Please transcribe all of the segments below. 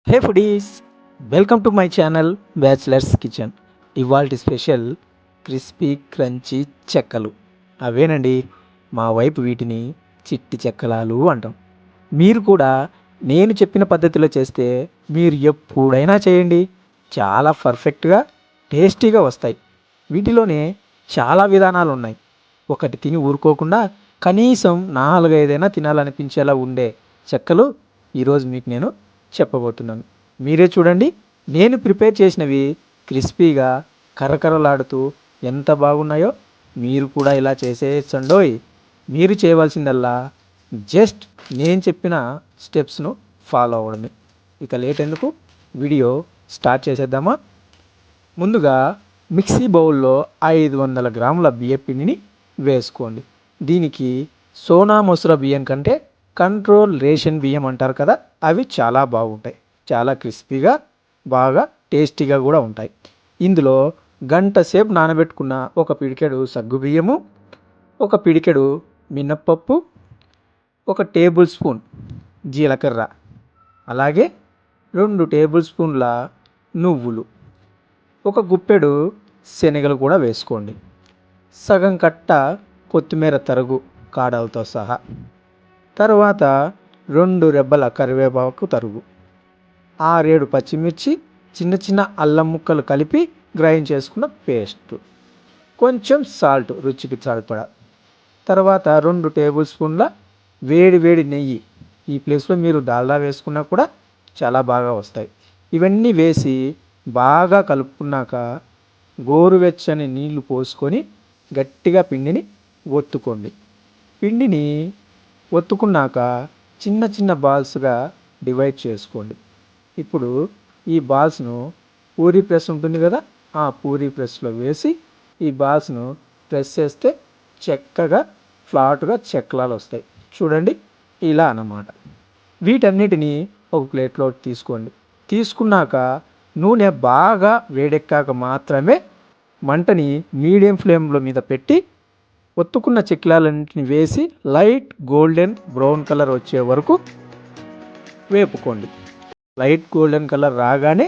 Hey foodies, welcome to my channel bachelors kitchen. ఇవాల్టి special crispy crunchy చెక్కలు. అవేనండి, మా వైపు వీటిని చిట్టి చెక్కలాలు అంటాం. మీరు కూడా నేను చెప్పిన పద్ధతిలో చేస్తే మీరు ఎప్పుడైనా చేయండి, చాలా పర్ఫెక్ట్గా టేస్టీగా వస్తాయి. వీటిలోనే చాలా విధానాలు ఉన్నాయి. ఒకటి తిని ఊరుకోకుండా కనీసం 4-5 తినాలనిపించేలా ఉండే చెక్కలు ఈరోజు మీకు నేను చెప్పబోతున్నాను. మీరే చూడండి, నేను ప్రిపేర్ చేసినవి క్రిస్పీగా కరకరలాడుతూ ఎంత బాగున్నాయో. మీరు కూడా ఇలా చేసేయచ్చండోయ్. మీరు చేయవలసిందల్లా జస్ట్ నేను చెప్పిన స్టెప్స్ను ఫాలో అవ్వడమే. ఇక లేట్ ఎందుకు, వీడియో స్టార్ట్ చేసేద్దామా? ముందుగా మిక్సీ బౌల్లో 500 గ్రాముల బియ్య పిండిని వేసుకోండి. దీనికి సోనా మసూర బియ్యం కంటే కంట్రోల్ రేషన్ బియ్యం అంటారు కదా, అవి చాలా బాగుంటాయి. చాలా క్రిస్పీగా బాగా టేస్టీగా కూడా ఉంటాయి. ఇందులో గంట సేపు నానబెట్టుకున్న ఒక పిడికెడు సగ్గుబియ్యము, ఒక పిడికెడు మినప్పప్పు, ఒక టేబుల్ స్పూన్ జీలకర్ర, అలాగే 2 టేబుల్ స్పూన్ల నువ్వులు, ఒక గుప్పెడు శనగలు కూడా వేసుకోండి. సగం కట్ట కొత్తిమీర తరుగు కాడలతో సహా, తర్వాత 2 రెబ్బల కరివేపాకు తరుగు, 6-7 పచ్చిమిర్చి, చిన్న చిన్న అల్లం ముక్కలు కలిపి గ్రైండ్ చేసుకున్న పేస్ట్, కొంచెం సాల్ట్ రుచికి సరిపడా, తర్వాత 2 టేబుల్ స్పూన్ల వేడి వేడి నెయ్యి. ఈ ప్లేస్లో మీరు డాల్డా వేసుకున్నా కూడా చాలా బాగా వస్తాయి. ఇవన్నీ వేసి బాగా కలుపుకున్నాక గోరువెచ్చని నీళ్లు పోసుకొని గట్టిగా పిండిని ఒత్తుకోండి. పిండిని ఒత్తుకున్నాక చిన్న చిన్న బాల్స్గా డివైడ్ చేసుకోండి. ఇప్పుడు ఈ బాల్స్ను పూరీ ప్రెస్ ఉంటుంది కదా, ఆ పూరీ ప్రెస్లో వేసి ఈ బాల్స్ను ప్రెస్ చేస్తే చక్కగా ఫ్లాట్గా చెక్కలాలు వస్తాయి. చూడండి, ఇలా అన్నమాట. వీటన్నిటిని ఒక ప్లేట్లో తీసుకోండి. తీసుకున్నాక నూనె బాగా వేడెక్కాక మాత్రమే మంటని మీడియం ఫ్లేమ్లో మీద పెట్టి ఒత్తుకున్న చెక్కిలాలన్నింటిని వేసి లైట్ గోల్డెన్ బ్రౌన్ కలర్ వచ్చే వరకు వేపుకోండి. లైట్ గోల్డెన్ కలర్ రాగానే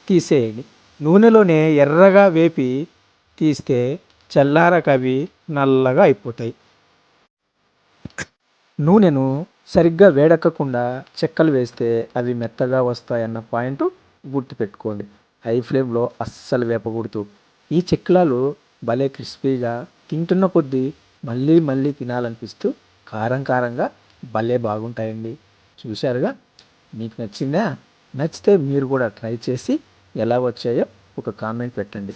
తీసేయండి. నూనెలోనే ఎర్రగా వేపి తీస్తే చల్లారాక అవి నల్లగా అయిపోతాయి. నూనెను సరిగ్గా వేడెక్కకుండా చెక్కలు వేస్తే అవి మెత్తగా వస్తాయన్న పాయింట్ గుర్తుపెట్టుకోండి. హై ఫ్లేమ్లో అస్సలు వేపకూడదు. ఈ చెక్కలాలు భలే క్రిస్పీగా తింటున్న కొద్దీ మళ్ళీ మళ్ళీ తినాలనిపిస్తూ కారం కారంగా భలే బాగుంటాయండి. చూశారుగా, మీకు నచ్చిందా? నచ్చితే మీరు కూడా ట్రై చేసి ఎలా వచ్చాయో ఒక కామెంట్ పెట్టండి.